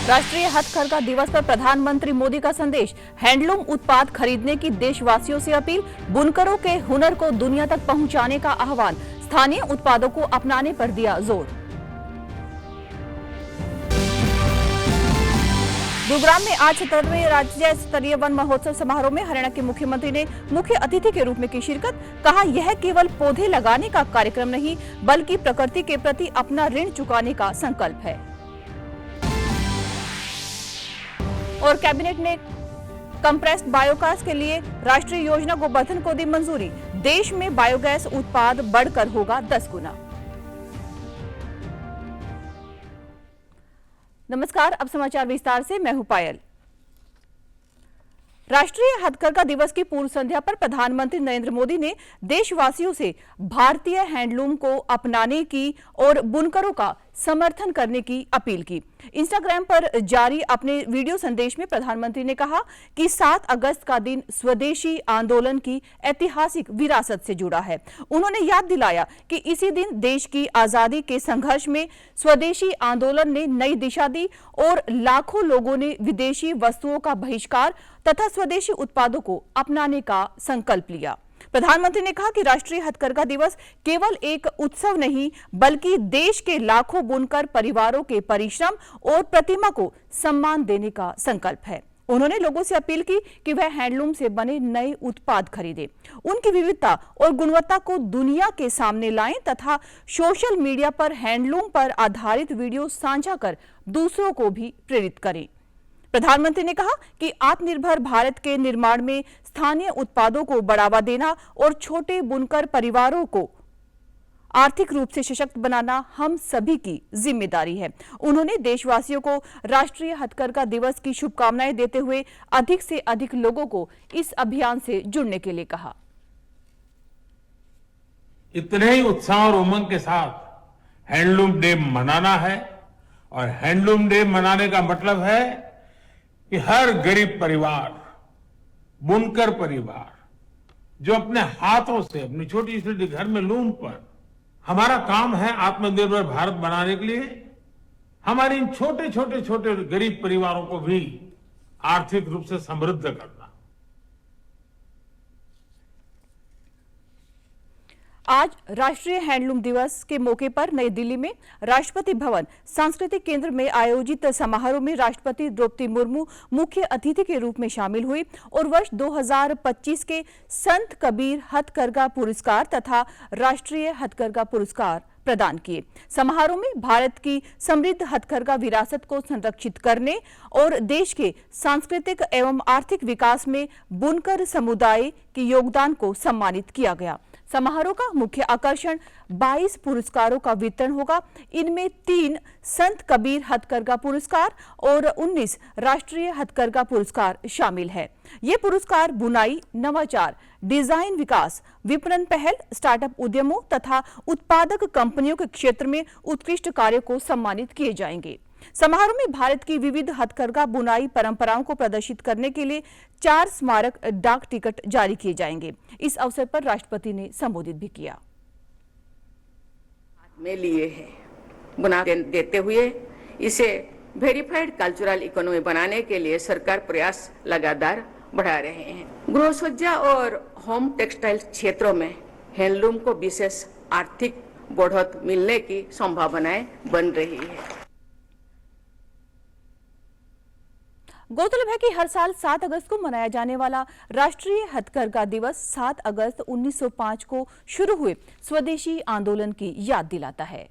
राष्ट्रीय हथकरघा दिवस पर प्रधानमंत्री मोदी का संदेश। हैंडलूम उत्पाद खरीदने की देशवासियों से अपील। बुनकरों के हुनर को दुनिया तक पहुंचाने का आह्वान। स्थानीय उत्पादों को अपनाने पर दिया जोर। गुरुग्राम में आज 77वें राज्य स्तरीय वन महोत्सव समारोह में हरियाणा के मुख्यमंत्री ने मुख्य अतिथि के रूप में की शिरकत। कहा, यह केवल पौधे लगाने का कार्यक्रम नहीं बल्कि प्रकृति के प्रति अपना ऋण चुकाने का संकल्प है। और कैबिनेट ने कंप्रेस्ड बायोगैस के लिए राष्ट्रीय योजना गोवर्धन को दी मंजूरी। देश में बायोगैस उत्पाद बढ़कर होगा 10 गुना। नमस्कार, अब समाचार विस्तार से। मैं हूं पायल। राष्ट्रीय हथकरघा दिवस की पूर्व संध्या पर प्रधानमंत्री नरेंद्र मोदी ने देशवासियों से भारतीय हैंडलूम को अपनाने की और बुनकरों का समर्थन करने की अपील की। इंस्टाग्राम पर जारी अपने वीडियो संदेश में प्रधानमंत्री ने कहा कि 7 अगस्त का दिन स्वदेशी आंदोलन की ऐतिहासिक विरासत से जुड़ा है। उन्होंने याद दिलाया कि इसी दिन देश की आजादी के संघर्ष में स्वदेशी आंदोलन ने नई दिशा दी और लाखों लोगों ने विदेशी वस्तुओं का बहिष्कार तथा स्वदेशी उत्पादों को अपनाने का संकल्प लिया। प्रधानमंत्री ने कहा कि राष्ट्रीय हथकरघा दिवस केवल एक उत्सव नहीं बल्कि देश के लाखों बुनकर परिवारों के परिश्रम और प्रतिभा को सम्मान देने का संकल्प है। उन्होंने लोगों से अपील की कि वह हैंडलूम से बने नए उत्पाद खरीदें, उनकी विविधता और गुणवत्ता को दुनिया के सामने लाएं तथा सोशल मीडिया पर हैंडलूम पर आधारित वीडियो साझा कर दूसरों को भी प्रेरित करें। प्रधानमंत्री ने कहा कि आत्मनिर्भर भारत के निर्माण में स्थानीय उत्पादों को बढ़ावा देना और छोटे बुनकर परिवारों को आर्थिक रूप से सशक्त बनाना हम सभी की जिम्मेदारी है। उन्होंने देशवासियों को राष्ट्रीय हथकरघा दिवस की शुभकामनाएं देते हुए अधिक से अधिक लोगों को इस अभियान से जुड़ने के लिए कहा। इतने ही उत्साह और उमंग के साथ हैंडलूम डे मनाना है और हैंडलूम डे मनाने का मतलब है कि हर गरीब परिवार, बुनकर परिवार जो अपने हाथों से अपनी छोटी छोटी घर में लूम पर, हमारा काम है आत्मनिर्भर भारत बनाने के लिए हमारे इन छोटे छोटे छोटे गरीब परिवारों को भी आर्थिक रूप से समृद्ध करना। आज राष्ट्रीय हैंडलूम दिवस के मौके पर नई दिल्ली में राष्ट्रपति भवन सांस्कृतिक केंद्र में आयोजित समारोह में राष्ट्रपति द्रौपदी मुर्मू मुख्य अतिथि के रूप में शामिल हुई और वर्ष 2025 के संत कबीर हथकरघा पुरस्कार तथा राष्ट्रीय हथकरघा पुरस्कार प्रदान किए। समारोह में भारत की समृद्ध हथकरघा विरासत को संरक्षित करने और देश के सांस्कृतिक एवं आर्थिक विकास में बुनकर समुदाय के योगदान को सम्मानित किया गया। समारोह का मुख्य आकर्षण 22 पुरस्कारों का वितरण होगा। इनमें 3 संत कबीर हथकरघा पुरस्कार और 19 राष्ट्रीय हथकरघा पुरस्कार शामिल है। ये पुरस्कार बुनाई, नवाचार, डिजाइन विकास, विपणन पहल, स्टार्टअप उद्यमों तथा उत्पादक कंपनियों के क्षेत्र में उत्कृष्ट कार्यों को सम्मानित किए जाएंगे। समारोह में भारत की विविध हथकरघा बुनाई परंपराओं को प्रदर्शित करने के लिए 4 स्मारक डाक टिकट जारी किए जाएंगे। इस अवसर पर राष्ट्रपति ने संबोधित भी किया। में लिए है बना देते हुए इसे वेरीफाइड कल्चरल इकोनॉमी बनाने के लिए सरकार प्रयास लगातार बढ़ा रहे हैं। गृह सज्जा और होम टेक्सटाइल क्षेत्रों में हैंडलूम को विशेष आर्थिक बढ़त मिलने की संभावनाएं बन रही है। गौरतलब है कि हर साल 7 अगस्त को मनाया जाने वाला राष्ट्रीय हथकरघा दिवस 7 अगस्त 1905 को शुरू हुए स्वदेशी आंदोलन की याद दिलाता है।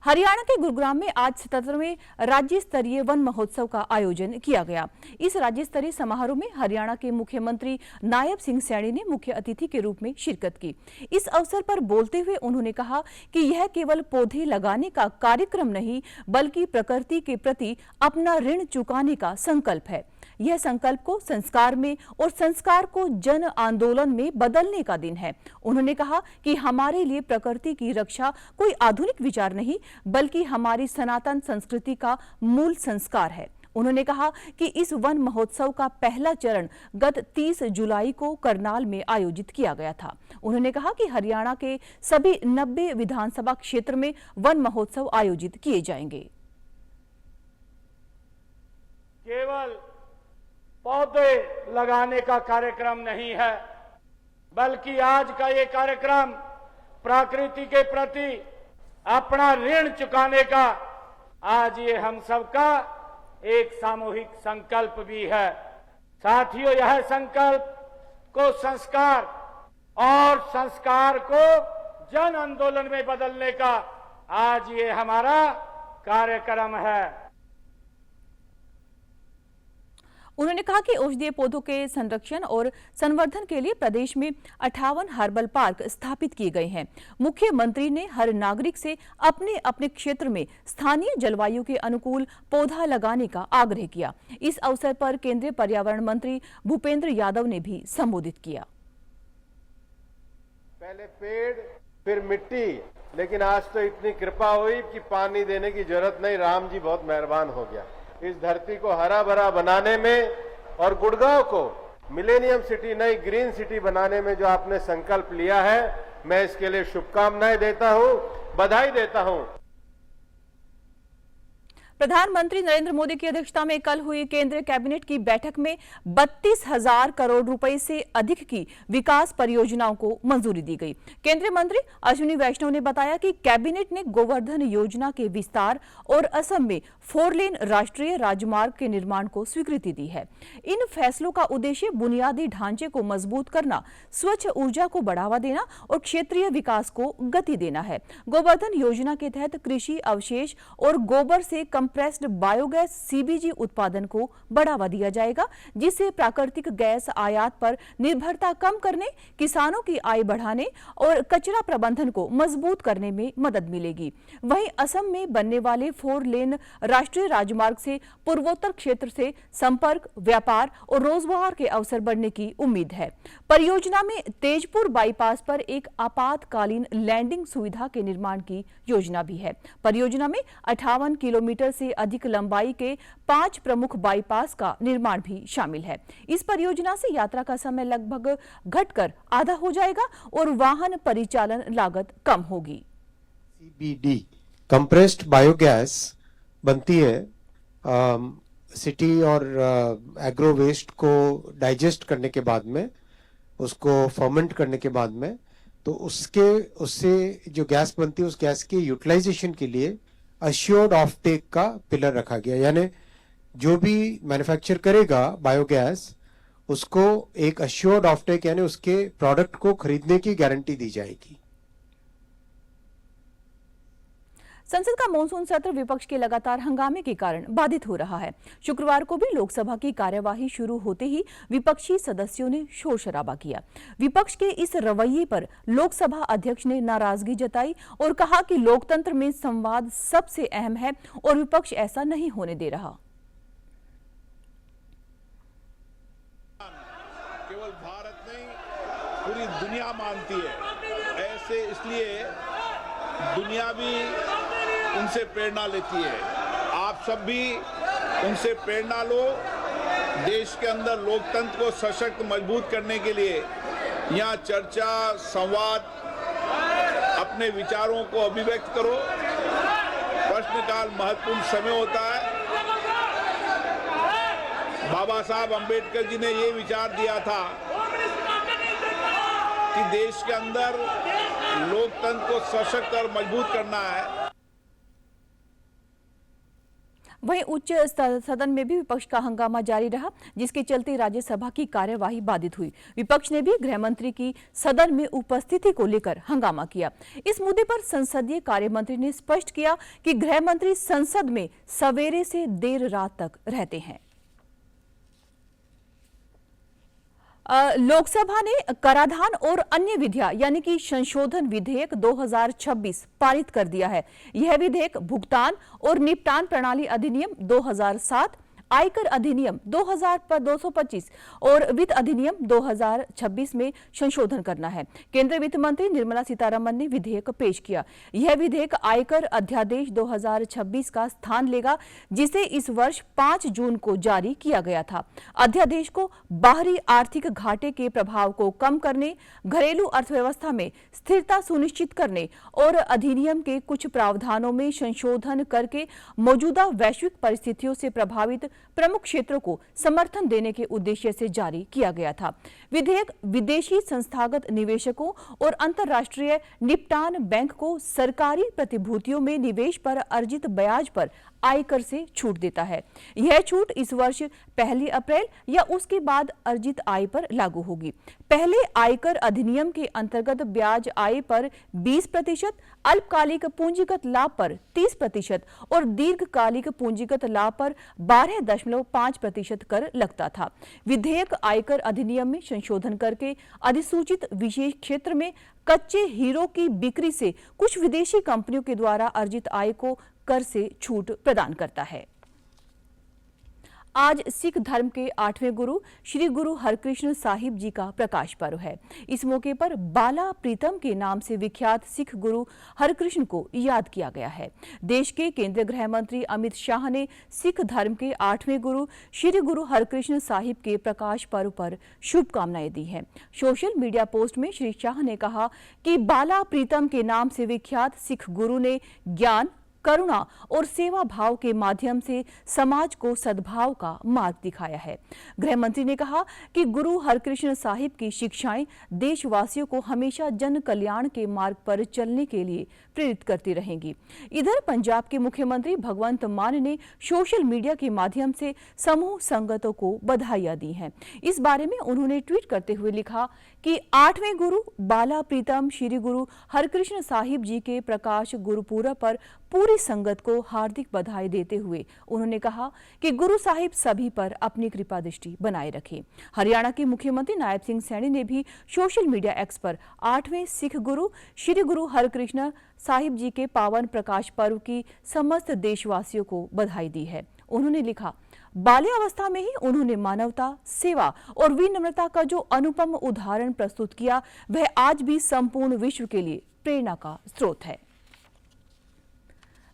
हरियाणा के गुरुग्राम में आज 77वें राज्य स्तरीय वन महोत्सव का आयोजन किया गया। इस राज्य स्तरीय समारोह में हरियाणा के मुख्यमंत्री नायब सिंह सैनी ने मुख्य अतिथि के रूप में शिरकत की। इस अवसर पर बोलते हुए उन्होंने कहा कि यह केवल पौधे लगाने का कार्यक्रम नहीं बल्कि प्रकृति के प्रति अपना ऋण चुकाने का संकल्प है। यह संकल्प को संस्कार में और संस्कार को जन आंदोलन में बदलने का दिन है। उन्होंने कहा कि हमारे लिए प्रकृति की रक्षा कोई आधुनिक विचार नहीं बल्कि हमारी सनातन संस्कृति का मूल संस्कार है। उन्होंने कहा कि इस वन महोत्सव का पहला चरण गत 30 जुलाई को करनाल में आयोजित किया गया था। उन्होंने कहा कि हरियाणा के सभी 90 विधानसभा क्षेत्र में वन महोत्सव आयोजित किए जाएंगे। केवल पौधे लगाने का कार्यक्रम नहीं है, बल्कि आज का ये कार्यक्रम प्रकृति के प्रति अपना ऋण चुकाने का आज ये हम सबका एक सामूहिक संकल्प भी है। साथियों, यह संकल्प को संस्कार और संस्कार को जन आंदोलन में बदलने का आज ये हमारा कार्यक्रम है। उन्होंने कहा कि औषधीय पौधों के संरक्षण और संवर्धन के लिए प्रदेश में 58 हर्बल पार्क स्थापित किए गए हैं। मुख्यमंत्री ने हर नागरिक से अपने अपने क्षेत्र में स्थानीय जलवायु के अनुकूल पौधा लगाने का आग्रह किया। इस अवसर पर केंद्रीय पर्यावरण मंत्री भूपेंद्र यादव ने भी संबोधित किया। पहले पेड़ फिर मिट्टी, लेकिन आज तो इतनी कृपा हुई कि पानी देने की जरूरत नहीं। राम जी बहुत मेहरबान हो गया इस धरती को हरा भरा बनाने में, और गुड़गांव को मिलेनियम सिटी नई ग्रीन सिटी बनाने में जो आपने संकल्प लिया है, मैं इसके लिए शुभकामनाएं देता हूं, बधाई देता हूं। प्रधानमंत्री नरेंद्र मोदी की अध्यक्षता में कल हुई केंद्रीय कैबिनेट की बैठक में 32,000 करोड़ रुपए से अधिक की विकास परियोजनाओं को मंजूरी दी गई। केंद्रीय मंत्री अश्विनी वैष्णव ने बताया कि कैबिनेट ने गोवर्धन योजना के विस्तार और असम में 4 लेन राष्ट्रीय राजमार्ग के निर्माण को स्वीकृति दी है। इन फैसलों का उद्देश्य बुनियादी ढांचे को मजबूत करना, स्वच्छ ऊर्जा को बढ़ावा देना और क्षेत्रीय विकास को गति देना है। गोवर्धन योजना के तहत कृषि अवशेष और गोबर से कंप्रेस्ड बायोगैस सीबीजी उत्पादन को बढ़ावा दिया जाएगा, जिससे प्राकृतिक गैस आयात पर निर्भरता कम करने, किसानों की आय बढ़ाने और कचरा प्रबंधन को मजबूत करने में मदद मिलेगी। वहीं असम में बनने वाले 4 लेन राष्ट्रीय राजमार्ग से पूर्वोत्तर क्षेत्र से संपर्क, व्यापार और रोजगार के अवसर बढ़ने की उम्मीद है। परियोजना में तेजपुर बाईपास पर एक आपातकालीन लैंडिंग सुविधा के निर्माण की योजना भी है। परियोजना में 58 किलोमीटर से अधिक लंबाई के 5 प्रमुख बाईपास का निर्माण भी शामिल है। इस परियोजना से यात्रा का समय लगभग घटकर आधा हो जाएगा और वाहन परिचालन लागत कम होगी। CBD कंप्रेस्ड बायोगैस बनती है सिटी और एग्रो वेस्ट को डाइजेस्ट करने के बाद में, उसको फर्मेंट करने के बाद में, तो उससे जो गैस बनती है उस गैस के यूटिलाइजेशन के लिए अश्योर्ड ऑफ टेक का पिलर रखा गया। यानी जो भी मैन्युफैक्चर करेगा बायोगैस, उसको एक अश्योर्ड ऑफ टेक यानी उसके प्रोडक्ट को खरीदने की गारंटी दी जाएगी। संसद का मॉनसून सत्र विपक्ष के लगातार हंगामे के कारण बाधित हो रहा है। शुक्रवार को भी लोकसभा की कार्यवाही शुरू होते ही विपक्षी सदस्यों ने शोर शराबा किया। विपक्ष के इस रवैये पर लोकसभा अध्यक्ष ने नाराजगी जताई और कहा कि लोकतंत्र में संवाद सबसे अहम है और विपक्ष ऐसा नहीं होने दे रहा। केवल भारत नहीं, पूरी दुनिया मानती है ऐसे, इसलिए दुनिया भी उनसे प्रेरणा लेती है। आप सब भी उनसे प्रेरणा लो। देश के अंदर लोकतंत्र को सशक्त मजबूत करने के लिए यहाँ चर्चा, संवाद, अपने विचारों को अभिव्यक्त करो। प्रश्नकाल महत्वपूर्ण समय होता है। बाबा साहब अंबेडकर जी ने ये विचार दिया था कि देश के अंदर लोकतंत्र को सशक्त और मजबूत करना है। वहीं उच्च सदन में भी विपक्ष का हंगामा जारी रहा, जिसके चलते राज्यसभा की कार्यवाही बाधित हुई। विपक्ष ने भी गृह मंत्री की सदन में उपस्थिति को लेकर हंगामा किया। इस मुद्दे पर संसदीय कार्य मंत्री ने स्पष्ट किया कि गृह मंत्री संसद में सवेरे से देर रात तक रहते हैं। लोकसभा ने कराधान और अन्य विधियां यानी कि संशोधन विधेयक 2026 पारित कर दिया है। यह विधेयक भुगतान और निपटान प्रणाली अधिनियम 2007, आयकर अधिनियम 2225 और वित्त अधिनियम 2026 में संशोधन करना है। केंद्रीय वित्त मंत्री निर्मला सीतारमण ने विधेयक पेश किया। यह विधेयक आयकर अध्यादेश 2026 का स्थान लेगा, जिसे इस वर्ष 5 जून को जारी किया गया था। अध्यादेश को बाहरी आर्थिक घाटे के प्रभाव को कम करने, घरेलू अर्थव्यवस्था में स्थिरता सुनिश्चित करने और अधिनियम के कुछ प्रावधानों में संशोधन करके मौजूदा वैश्विक परिस्थितियों से प्रभावित प्रमुख क्षेत्रों को समर्थन देने के उद्देश्य से जारी किया गया था। विधेयक विदेशी संस्थागत निवेशकों और अंतर्राष्ट्रीय निपटान बैंक को सरकारी प्रतिभूतियों में निवेश पर अर्जित ब्याज पर आयकर से छूट देता है। यह छूट इस वर्ष 1 अप्रैल या उसके बाद अर्जित आय पर लागू होगी। पहले आयकर अधिनियम के अंतर्गत ब्याज आय पर 20%, अल्पकालिक पूंजीगत लाभ पर 30% और दीर्घकालिक पूंजीगत लाभ पर 12.5% कर लगता था। विधेयक आयकर अधिनियम में संशोधन करके अधिसूचित विशेष क्षेत्र में कच्चे हीरो की बिक्री से कुछ विदेशी कंपनियों के द्वारा अर्जित आय को कर से छूट प्रदान करता है। आज सिख धर्म के 8वें गुरु श्री गुरु हरकृष्ण साहिब जी का प्रकाश पर्व है। इस मौके पर बाला प्रीतम के नाम से विख्यात सिख गुरु हरकृष्ण को याद किया गया है। देश के केंद्रीय गृह मंत्री अमित शाह ने सिख धर्म के 8वें गुरु श्री गुरु हरकृष्ण साहिब के प्रकाश पर्व पर शुभकामनाएं दी हैं। सोशल मीडिया पोस्ट में श्री शाह ने कहा कि बाला प्रीतम के नाम से विख्यात सिख गुरु ने ज्ञान, करुणा और सेवा भाव के माध्यम से समाज को सद्भाव का मार्ग दिखाया है। गृह मंत्री ने कहा कि गुरु हरकृष्ण साहिब की शिक्षाएं देशवासियों को हमेशा जन कल्याण के मार्ग पर चलने के लिए प्रेरित करती रहेंगी। इधर पंजाब के मुख्यमंत्री भगवंत मान ने सोशल मीडिया के माध्यम से समूह संगतों को बधाइयां दी हैं। इस बारे में उन्होंने ट्वीट करते हुए लिखा कि 8वें गुरु बाला प्रीतम श्री गुरु हरकृष्ण साहिब जी के प्रकाश गुरुपुरब पर पूरी संगत को हार्दिक बधाई देते हुए उन्होंने कहा कि गुरु साहिब सभी पर अपनी कृपा दृष्टि बनाए रखें। हरियाणा के मुख्यमंत्री नायब सिंह सैनी ने भी सोशल मीडिया एक्स पर 8वें सिख गुरु श्री गुरु हरकृष्ण साहिब जी के पावन प्रकाश पर्व की समस्त देशवासियों को बधाई दी है। उन्होंने लिखा, बाल्यावस्था में ही उन्होंने मानवता, सेवा और विनम्रता का जो अनुपम उदाहरण प्रस्तुत किया, वह आज भी संपूर्ण विश्व के लिए प्रेरणा का स्रोत है।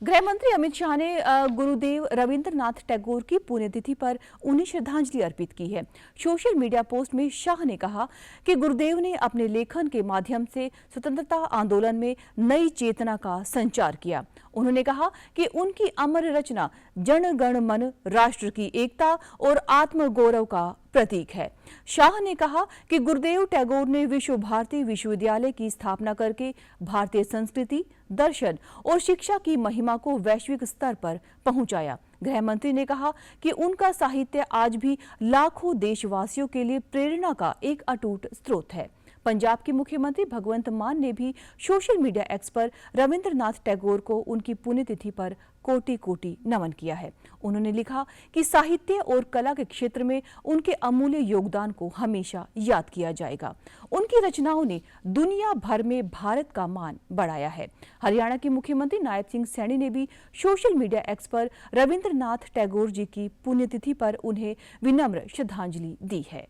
गृह मंत्री अमित शाह ने गुरुदेव रविंद्रनाथ टैगोर की पुण्यतिथि पर उन्हें श्रद्धांजलि अर्पित की है। सोशल मीडिया पोस्ट में शाह ने कहा कि गुरुदेव ने अपने लेखन के माध्यम से स्वतंत्रता आंदोलन में नई चेतना का संचार किया। उन्होंने कहा कि उनकी अमर रचना जन गण मन राष्ट्र की एकता और आत्मगौरव का प्रतीक है। शाह ने कहा कि गुरुदेव टैगोर ने विश्व भारती विश्वविद्यालय की स्थापना करके भारतीय संस्कृति, दर्शन और शिक्षा की महिमा को वैश्विक स्तर पर पहुंचाया। गृह मंत्री ने कहा कि उनका साहित्य आज भी लाखों देशवासियों के लिए प्रेरणा का एक अटूट स्रोत है। पंजाब के मुख्यमंत्री भगवंत मान ने भी सोशल मीडिया एक्स पर रविंद्रनाथ टैगोर को उनकी पुण्यतिथि पर कोटि कोटि नमन किया है। उन्होंने लिखा कि साहित्य और कला के क्षेत्र में उनके अमूल्य योगदान को हमेशा याद किया जाएगा। उनकी रचनाओं ने दुनिया भर में भारत का मान बढ़ाया है। हरियाणा के मुख्यमंत्री नायब सिंह सैनी ने भी सोशल मीडिया एक्स पर रविंद्रनाथ टैगोर जी की पुण्यतिथि पर उन्हें विनम्र श्रद्धांजलि दी है।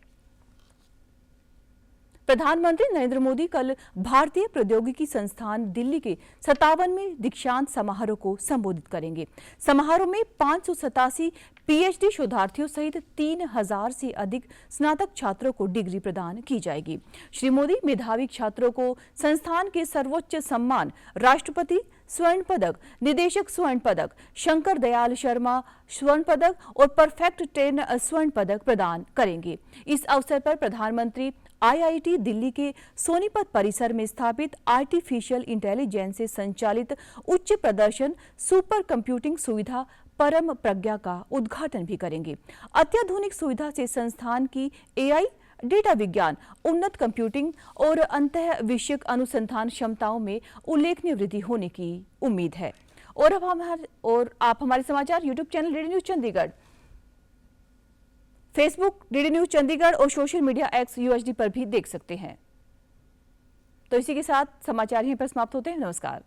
प्रधानमंत्री नरेंद्र मोदी कल भारतीय प्रौद्योगिकी संस्थान दिल्ली के 57वें दीक्षांत समारोह को संबोधित करेंगे। समारोह में 587 पीएचडी शोधार्थियों सहित 3000 से अधिक स्नातक छात्रों को डिग्री प्रदान की जाएगी। श्री मोदी मेधावी छात्रों को संस्थान के सर्वोच्च सम्मान राष्ट्रपति स्वर्ण पदक, निदेशक स्वर्ण पदक, शंकर दयाल शर्मा स्वर्ण पदक और परफेक्ट 10 स्वर्ण पदक प्रदान करेंगे। इस अवसर पर प्रधानमंत्री आईआईटी दिल्ली के सोनीपत परिसर में स्थापित आर्टिफिशियल इंटेलिजेंस से संचालित उच्च प्रदर्शन सुपर कंप्यूटिंग सुविधा परम प्रज्ञा का उद्घाटन भी करेंगे। अत्याधुनिक सुविधा से संस्थान की एआई, डेटा विज्ञान, उन्नत कंप्यूटिंग और अंतः विषयक अनुसंधान क्षमताओं में उल्लेखनीय वृद्धि होने की उम्मीद है। और आप हमारे समाचार YouTube channel DD news Chandigarh, Facebook DD news Chandigarh और सोशल मीडिया एक्स यूएचडी पर भी देख सकते हैं। तो इसी के साथ समाचार यहीं पर समाप्त होते हैं। नमस्कार।